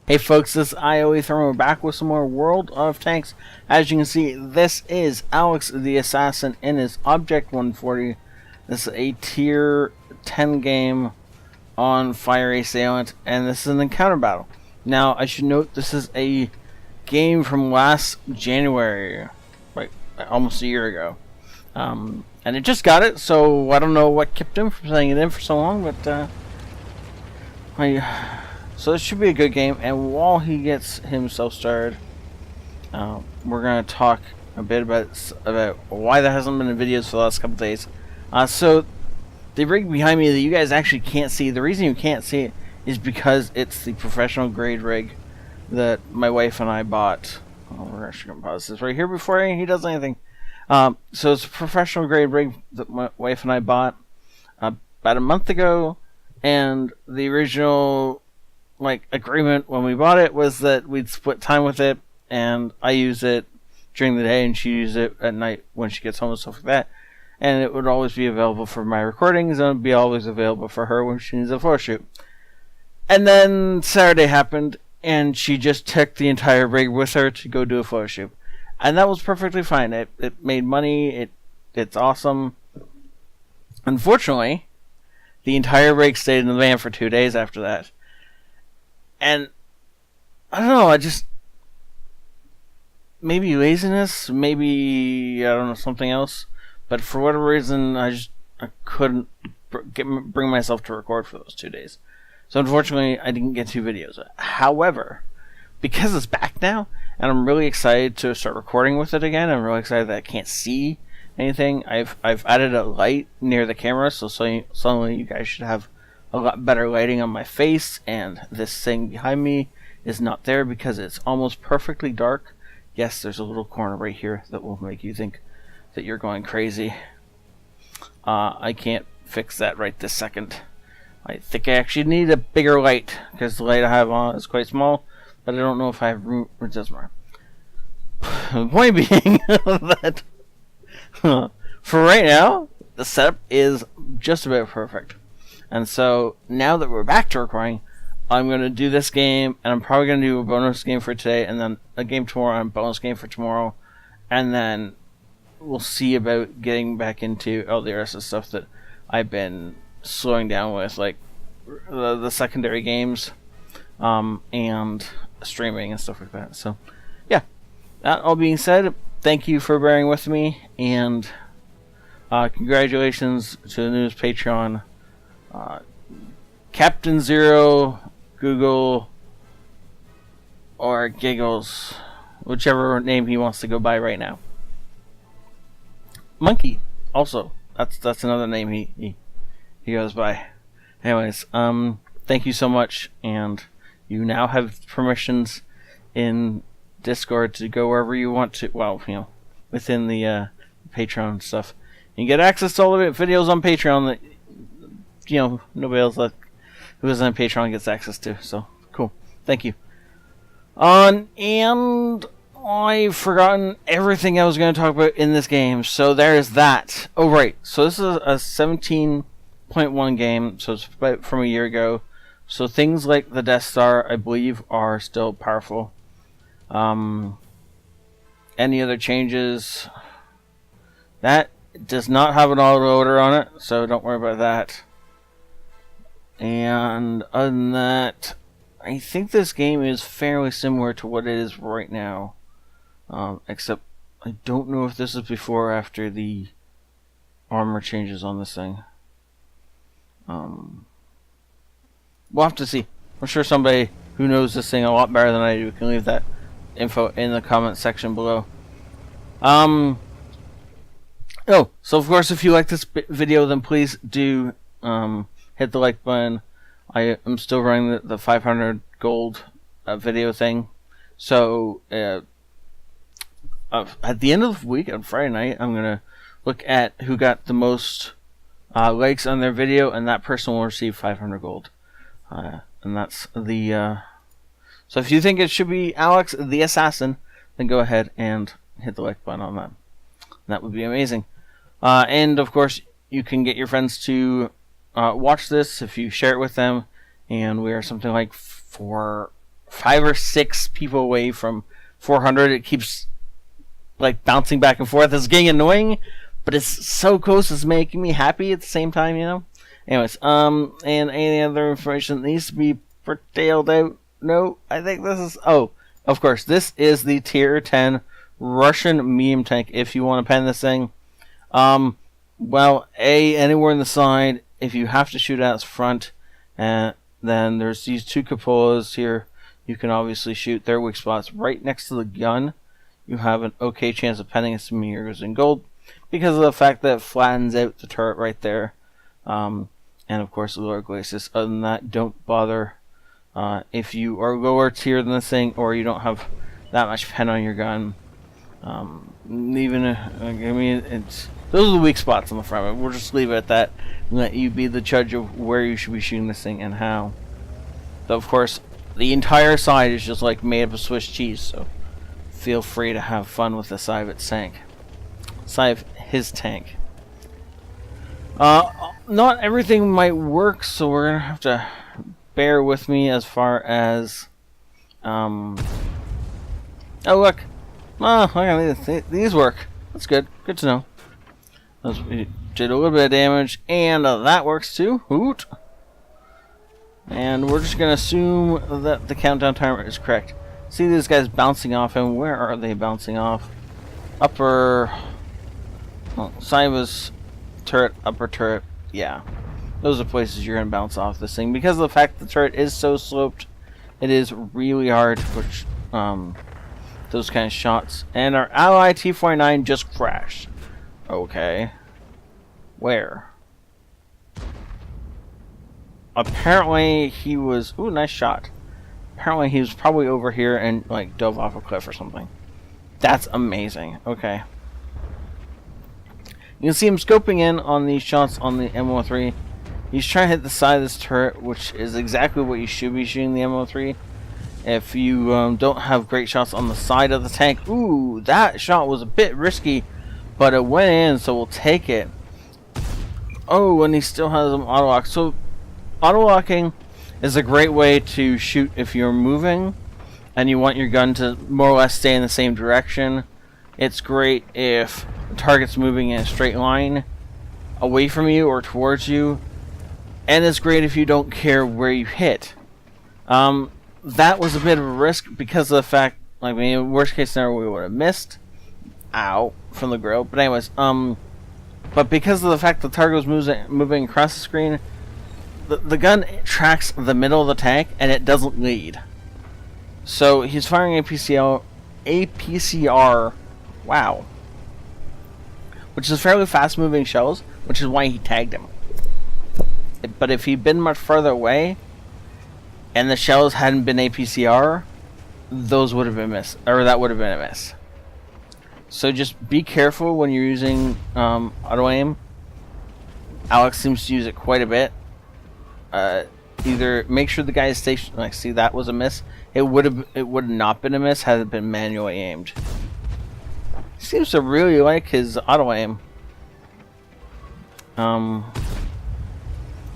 Hey folks, this is ioEther, and we're back with some more World of Tanks. As you can see, this is Alex the Assassin in his Object 140. This is a tier 10 game on Fire Assailant, and this is an encounter battle. Now, I should note this is a game from last January, like almost a year ago. And it just got it, so I don't know what kept him from setting it in for so long, but so this should be a good game, and while he gets himself started, we're going to talk a bit about why there hasn't been videos for the last couple days. So the rig behind me that you guys actually can't see, the reason you can't see it is because it's the professional grade rig that my wife and I bought. We're actually going to pause this right here before he does anything. So it's a professional grade rig that my wife and I bought about a month ago, and the original agreement when we bought it was that we'd split time with it, and I use it during the day and she uses it at night when she gets home and stuff like that, and it would always be available for my recordings, and it would be always available for her when she needs a photo shoot. And then Saturday happened, and she just took the entire rig with her to go do a photo shoot, and that was perfectly fine. It made money. It's awesome. Unfortunately, the entire rig stayed in the van for 2 days after that. And I don't know, maybe laziness, maybe, I don't know, something else. But for whatever reason, I couldn't bring myself to record for those 2 days. So unfortunately, I didn't get 2 videos. However, because it's back now, and I'm really excited to start recording with it again, I'm really excited that I can't see anything. I've added a light near the camera, so suddenly you guys should have a lot better lighting on my face, and this thing behind me is not there because it's almost perfectly dark. Yes, there's a little corner right here that will make you think that you're going crazy. I can't fix that right this second. I think I actually need a bigger light because the light I have on is quite small, but I don't know if I have room. It doesn't matter. The point being that for right now, the setup is just about perfect. And so, now that we're back to recording, I'm going to do this game, and I'm probably going to do a bonus game for today, and then a game tomorrow, and a bonus game for tomorrow, and then we'll see about getting back into all the rest of the stuff that I've been slowing down with, like the secondary games, and streaming and stuff like that. So, yeah. That all being said, thank you for bearing with me, and congratulations to the newest Patreon, Captain Zero, Google, or Giggles, whichever name he wants to go by right now. Monkey, also, that's another name he goes by. Anyways, thank you so much, and you now have permissions in Discord to go wherever you want to. Well, within the Patreon stuff, you get access to all the videos on Patreon that nobody else who is on Patreon gets access to. So, cool. Thank you. And I've forgotten everything I was going to talk about in this game. So, there's that. Oh, right. So, this is a 17.1 game. So, it's about from a year ago. So, things like the Death Star, I believe, are still powerful. Any other changes? That does not have an autoloader on it. So, don't worry about that. And other than that, I think this game is fairly similar to what it is right now. Except I don't know if this is before or after the armor changes on this thing. We'll have to see. I'm sure somebody who knows this thing a lot better than I do can leave that info in the comment section below. Oh, so of course, if you like this video, then please do hit the like button. I am still running the 500 gold video thing. So, at the end of the week, on Friday night, I'm going to look at who got the most likes on their video, and that person will receive 500 gold. And that's the... So if you think it should be Alex the Assassin, then go ahead and hit the like button on that. That would be amazing. And, of course, you can get your friends to watch this if you share it with them, and we are something like 5 or 6 people away from 400. It keeps like bouncing back and forth. It's getting annoying, but it's so close. It's making me happy at the same time, you know. Anyways, and any other information that needs to be detailed out? No, I think this is. Oh, of course, this is the Tier 10 Russian medium tank. If you want to pen this thing, well, anywhere in the side. If you have to shoot at its front, and then there's these 2 cupolas here. You can obviously shoot their weak spots right next to the gun. You have an okay chance of penning, assuming yours in gold, because of the fact that it flattens out the turret right there. And of course, the lower glacis. Other than that, don't bother. If you are lower tier than this thing, or you don't have that much pen on your gun, it's those are the weak spots on the front. We'll just leave it at that and let you be the judge of where you should be shooting this thing and how. Though, of course, the entire side is just like made up of Swiss cheese, so feel free to have fun with the side of its tank. Side of his tank. Not everything might work, so we're gonna have to bear with me as far as oh look, these work. That's good. Good to know. We did a little bit of damage, and that works too. Hoot. And we're just gonna assume that the countdown timer is correct. See these guys bouncing off, and where are they bouncing off? Upper, well, side of his turret, upper turret. Yeah, those are places you're gonna bounce off this thing because of the fact the turret is so sloped. It is really hard to push those kind of shots. And our ally T-49 just crashed. Okay, where? Apparently he was. Ooh, nice shot. Apparently he was probably over here and like dove off a cliff or something. That's amazing. Okay. You can see him scoping in on these shots on the M103. He's trying to hit the side of this turret, which is exactly what you should be shooting the M103. If you don't have great shots on the side of the tank. Ooh, that shot was a bit risky, but it went in, so we'll take it. Oh, and he still has them auto lock. So auto locking is a great way to shoot if you're moving and you want your gun to more or less stay in the same direction. It's great if the target's moving in a straight line away from you or towards you, and it's great if you don't care where you hit. That was a bit of a risk because of the fact, like, I mean, worst case scenario, we would have missed. Ow, from the grill. But anyways, but because of the fact the target was moving across the screen, the gun tracks the middle of the tank and it doesn't lead. So he's firing APCR, wow, which is fairly fast moving shells, which is why he tagged him. But if he'd been much further away and the shells hadn't been APCR, those would have been missed, or that would have been a miss. So just be careful when you're using auto aim. Alex seems to use it quite a bit. Either make sure the guy is stationed. Like, see, that was a miss. It would not been a miss had it been manually aimed. He seems to really like his auto aim.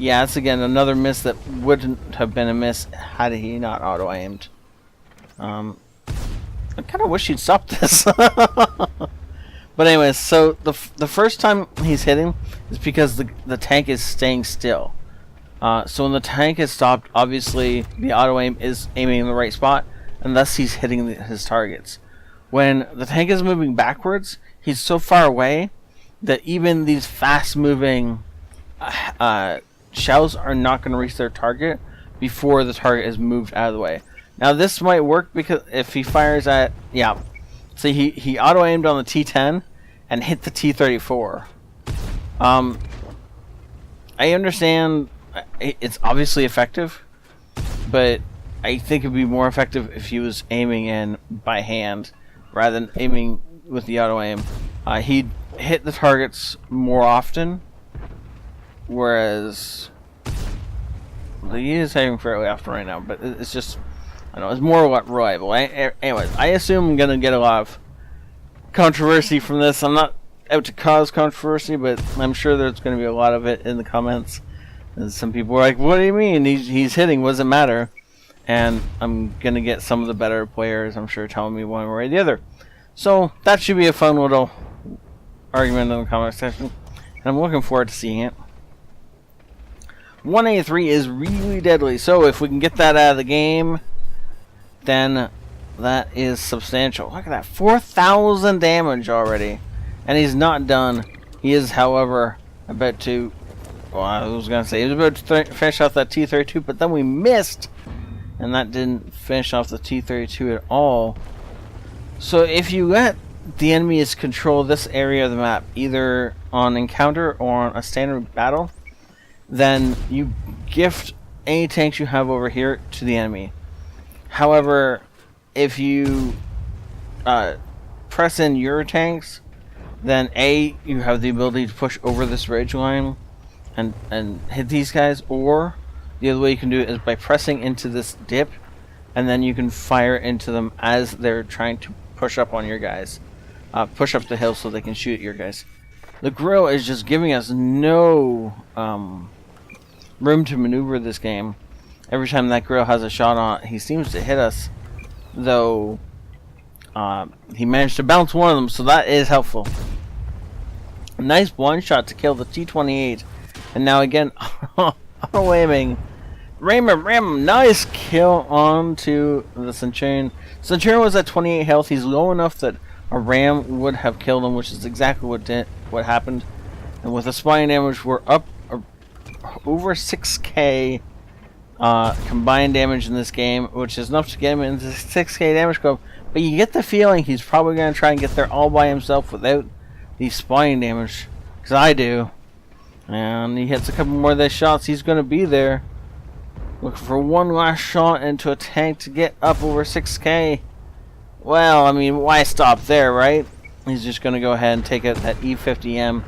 Yeah, that's again another miss that wouldn't have been a miss had he not auto aimed. I kind of wish he'd stop this. But anyways, so the first time he's hitting is because the tank is staying still. So when the tank is stopped, obviously the auto aim is aiming in the right spot, and thus he's hitting his targets. When the tank is moving backwards, he's so far away that even these fast-moving shells are not going to reach their target before the target is moved out of the way. Now this might work because if he fires at, yeah, see he auto-aimed on the T10 and hit the T34. I understand it's obviously effective, but I think it'd be more effective if he was aiming in by hand rather than aiming with the auto-aim. He'd hit the targets more often, whereas he is aiming fairly often right now, but it's just, I don't know, it's more reliable. Anyways, I assume I'm going to get a lot of controversy from this. I'm not out to cause controversy, but I'm sure there's going to be a lot of it in the comments. And some people are like, what do you mean? He's hitting, what does it matter? and I'm gonna get some of the better players, I'm sure, telling me one way or the other. So that should be a fun little argument in the comment section, and I'm looking forward to seeing it. 183 is really deadly, so if we can get that out of the game, then that is substantial. Look at that, 4,000 damage already, and he's not done. He is, however, about to, well, I was going to say, he was about to finish off that T-32, but then we missed, and that didn't finish off the T-32 at all. So if you let the enemies control this area of the map, either on encounter or on a standard battle, then you gift any tanks you have over here to the enemy. However, if you press in your tanks, then A, you have the ability to push over this ridge line and hit these guys, or the other way you can do it is by pressing into this dip, and then you can fire into them as they're trying to push up on your guys. Push up the hill so they can shoot at your guys. The grill is just giving us no room to maneuver this game. Every time that grill has a shot on it, he seems to hit us, though he managed to bounce one of them, so that is helpful. A nice one shot to kill the T-28, and now again, auto-aiming. Ram, nice kill onto the Centurion. Centurion was at 28 health. He's low enough that a ram would have killed him, which is exactly what happened. And with the spine damage, we're up over 6k combined damage in this game, which is enough to get him into 6k damage club. But you get the feeling he's probably going to try and get there all by himself without the spine damage, because I do. And he hits a couple more of those shots, he's going to be there. Looking for one last shot into a tank to get up over 6k. Well, I mean, why stop there, right? He's just going to go ahead and take out that E50M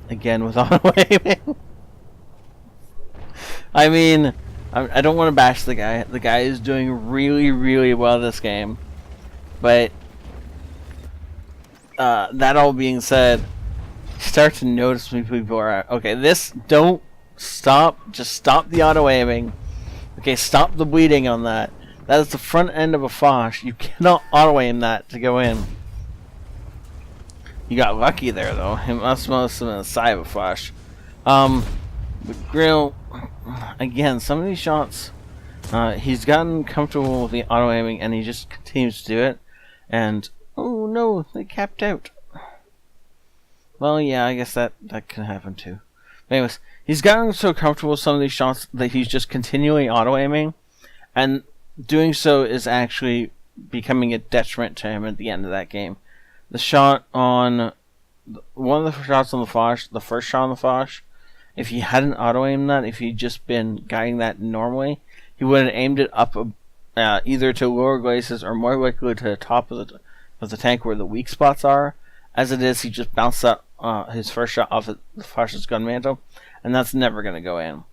again with auto-aiming. I mean, I don't want to bash the guy. The guy is doing really, really well this game. But that all being said, start to notice when people are out. Okay, don't stop. Just stop the auto-aiming. Okay, stop the bleeding on that. That is the front end of a Foch. You cannot auto-aim that to go in. You got lucky there, though. It must have been the side of a Foch. The grill, again, some of these shots, he's gotten comfortable with the auto-aiming, and he just continues to do it. And, oh no, they capped out. Well, yeah, I guess that can happen too. But anyways, he's gotten so comfortable with some of these shots that he's just continually auto-aiming, and doing so is actually becoming a detriment to him at the end of that game. The shot on one of the shots on the Foch, the first shot on the Foch, if he hadn't auto-aimed that, if he'd just been guiding that normally, he would have aimed it up either to lower glacis or more likely to the top of the tank where the weak spots are. As it is, he just bounced that his first shot off the Foch's gun mantle, and that's never going to go in.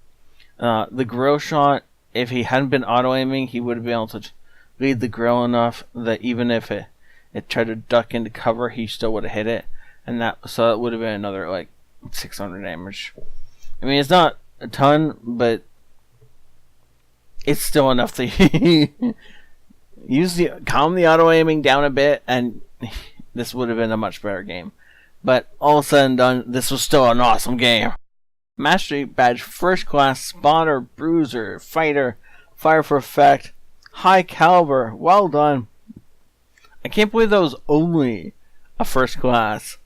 The grill shot, if he hadn't been auto-aiming, he would have been able to lead the grill enough that even if it tried to duck into cover, he still would have hit it, and so that would have been another like 600 damage. I mean, it's not a ton, but it's still enough to calm the auto-aiming down a bit, and this would have been a much better game. But all said and done, this was still an awesome game. Mastery Badge, First Class, Spotter, Bruiser, Fighter, Fire for Effect, High Caliber, well done. I can't believe that was only a First Class.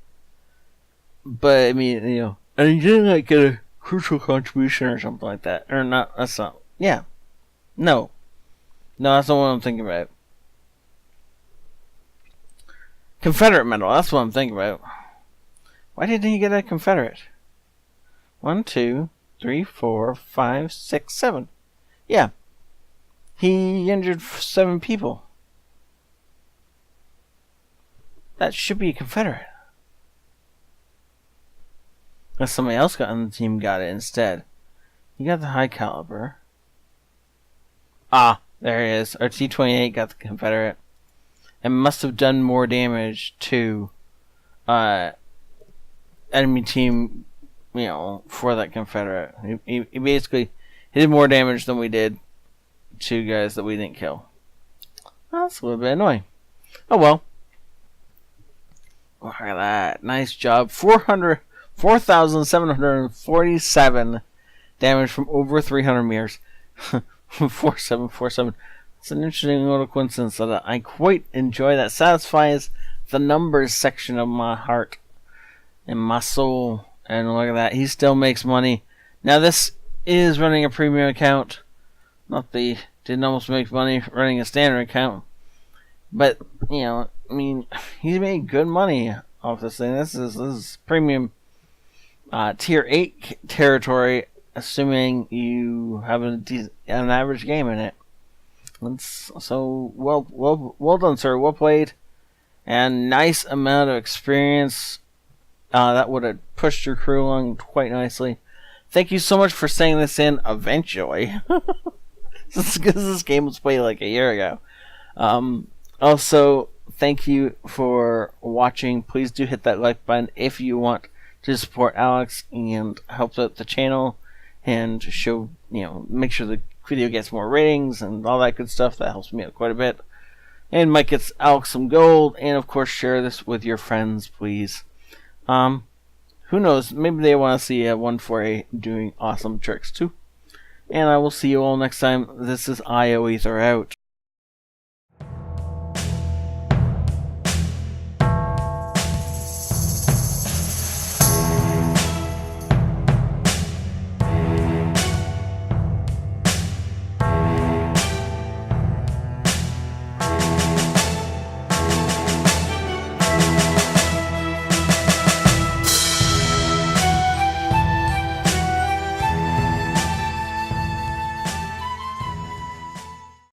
But, I mean, you know, and you didn't like get a crucial contribution or something like that. Or not, that's not, yeah. No, that's not what I'm thinking about. Confederate medal, that's what I'm thinking about. Why didn't he get a Confederate? 1, 2, 3, 4, 5, 6, 7. Yeah. He injured 7 people. That should be a Confederate. Unless somebody else on the team got it instead. He got the high caliber. Ah, there he is. Our T-28 got the Confederate. And must have done more damage to enemy team, you know, for that Confederate. He basically did more damage than we did two guys that we didn't kill. That's a little bit annoying. Oh well. Look at that. Nice job. 4,747 damage from over 300 meters. 4747. It's an interesting little coincidence that I quite enjoy. That satisfies the numbers section of my heart and my soul. And look at that. He still makes money. Now this is running a premium account. Not the didn't almost make money running a standard account. But, you know, I mean, he's made good money off this thing. This is premium tier 8 territory, assuming you have an average game in it. So well done, sir. Well played, and nice amount of experience. That would have pushed your crew along quite nicely. Thank you so much for saying this in eventually. Because this game was played like a year ago. Also, thank you for watching. Please do hit that like button if you want to support Alex and help out the channel and show, make sure the video gets more ratings and all that good stuff. That helps me out quite a bit. And might get Alex some gold. And of course, share this with your friends, please. Who knows? Maybe they want to see a 148 doing awesome tricks too. And I will see you all next time. This is ioEther out.